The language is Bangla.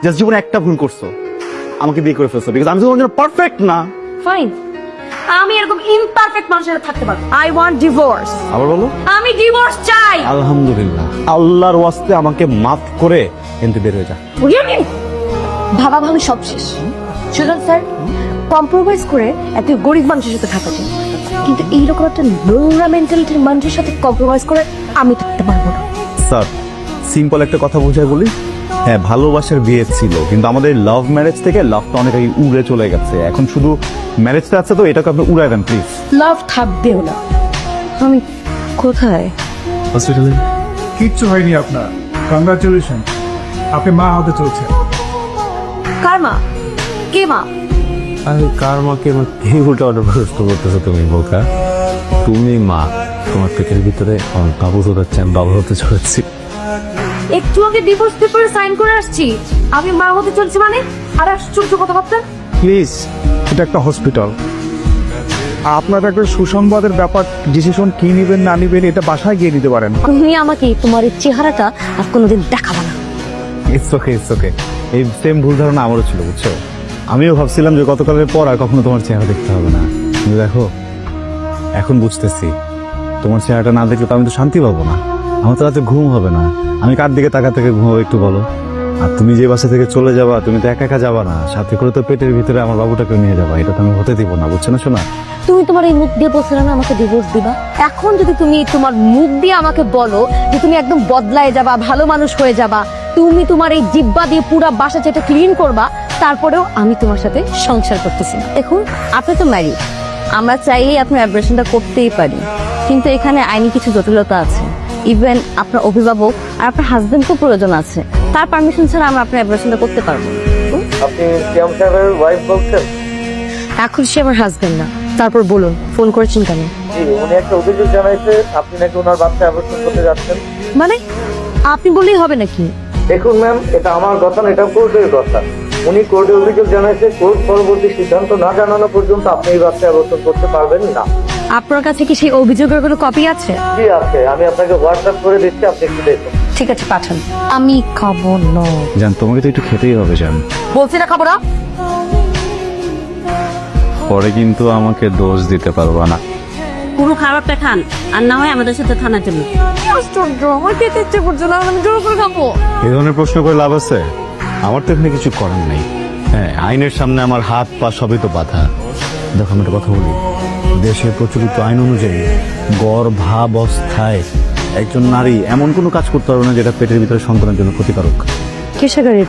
জাস্ট জীবনে একটা ভুল করছো, আমাকে বিয়ে করে ফেলছো, বিকজ আমি তোমার জন্য পারফেক্ট না। ফাইন, আমি এরকম ইমপারফেক্ট মানুষের সাথে থাকতে পারবো। I want divorce. আবার বলো। আমি ডিভোর্স চাই। আলহামদুলিল্লাহ, আল্লাহর ওয়াস্তে আমাকে মাফ করে এনতে বের হয়ে যা। ভাবা ভাবি সব শেষ। সুজন স্যার, কম্প্রোমাইজ করে এত গরিব মানুষের সাথে থাকা যায়, কিন্তু এইরকম একটা নোংরা মেন্টালিটির মানুষের সাথে কম্প্রোমাইজ করে আমি থাকতে পারবো না। স্যার, সিম্পল একটা কথা বুঝাই বলি, হ্যাঁ ভালোবাসার বিয়ে ছিল, কিন্তু আমাদের লাভ ম্যারেজ থেকে লাভটা অনেক আগে উড়ে চলে গেছে। এখন শুধু ম্যারেজটা আছে, তো এটাকে আপনি উড়াই দেন প্লিজ। লাভ থাকবেও না। আমি কোথায়? হসপিটালে। কিচ্ছু হয়নি আপনার, কংগ্রাচুলেশন, আপনি মা হতে চলছে। কার মা? কে মা? আরে কার মাকে এই উল্টা অর্ডার প্রশ্ন করতেছো তুমি বোকা? তুমি মা, তোমার পেটের ভিতরে বাবু হচ্ছে, আমি বাবু হতে চলেছি। একটু আগে ডিভোর্স পেপারে সাইন করে আসছি, আমি মা হতে চলছি মানে? আর আশ্চর্য কথাবার্তা। প্লিজ, এটা একটা হসপিটাল, আপনার একটা সুসংবাদের ব্যাপার, ডিসিশন কি নিবেন না নিবেন এটা বাসায় গিয়ে নিতে পারেন। তুমি আমাকে তোমার এই চেহারাটা আর কোনোদিন দেখাবে না। It's okay, it's okay. এই সেম ভুল ধারণা আমারও ছিল, বুঝছো? আমিও ভাবছিলাম যে গতকালের পর আর কখনো তোমার চেহারা দেখতে হবে না, কিন্তু দেখো এখন বুঝতেছি তোমার চেহারাটা না দেখলে তো আমি তো শান্তি পাবো না, আমার তো রাতে ঘুম হবে না। আমি কার দিকে তাকা থেকে ঘুমাবো একটু বলো? আর তুমি যে বাসা থেকে চলে যাবা, তুমি তো একা একা যাবা না, সাথে করে তো পেটের ভিতরে আমার বাবুটাকে নিয়ে যাবা, এটা তো আমি হতে দিব না, বুঝছো না শোনা? তুমি তোমার এই মুখ দিয়ে বলছিলে না আমাকে ডিভোর্স দিবা, এখন যদি তুমি তোমার মুখ দিয়ে আমাকে বলো যে তুমি একদম বদলায় যাবা, ভালো মানুষ হয়ে যাবা, তুমি তোমার এই জিব্বা দিয়ে পুরো বাসা যেটা ক্লিন করবা, তারপরেও আমি তোমার সাথে সংসার করতেছি না। দেখুন, আপনি তো ম্যারিড, আমরা চাইলেই আপনার অ্যাব্রেশনটা করতেই পারি, কিন্তু এখানে আইনি কিছু জটিলতা আছে। ইভেন আপনার অভিভাবক আর আপনার হাজবেন্ডকেও প্রয়োজন আছে, তার পারমিশন ছাড়া আমরা আপনার অ্যাব্রেশনটা করতে পারবো না। আপনি সিয়াম সাহেবের ওয়াইফ বলছেন? এখন সে আমার হাজবেন্ড না, তারপর বলুন ফোন করেছেন কেন? জি, উনি একটা অভিযোগ জানাইছে আপনি নাকি ওনার বাচ্চা অ্যাবর্শন করতে যাচ্ছেন। মানে আপনি বললেই হবে নাকি? দেখুন ম্যাম, এটা আমার কথা না, এটা কোর্টের কথা। উনি কোর্টে অভিযোগ জানাইছে, কোর্ট পরবর্তী সিদ্ধান্ত না জানানো পর্যন্ত আপনি এই বাচ্চা অ্যাবর্শন করতে পারবেন না। আপনার কাছে কি সেই অভিযোগের কোনো কপি আছে? জি আছে, আমি আপনাকে হোয়াটসঅ্যাপ করে দিচ্ছি, আপনি একটু দেখুন। ঠিক আছে, পাঠান। আমি খাবো না। জান, তোমাকে তো একটু খেতেই হবে জান, বলছি না খাবো না। পরে কিন্তু আমাকে দোষ দিতে পারবা না। পুরো খাবারটা খান, আর না হয় আমাদের সাথে থানায় চলুন। আশ্চর্য, আমার খেতে ইচ্ছে করছে না, আমি জোর করে খাবো। এই ধরনের প্রশ্ন করে লাভ আছে? আমার তো এখানে কিছু করার নেই। হ্যাঁ, আইনের সামনে আমার হাত পা সবই তো বাধা। দেখো আমি একটা কথা বলি, দেশের প্রচলিত আইন অনুযায়ী গর্ভাবস্থায় একজন নারী এমন কোনো কাজ করতে পারবে না যেটা পেটের ভিতরে সন্তানের জন্য ক্ষতিকারক। কিসের গাড়ি?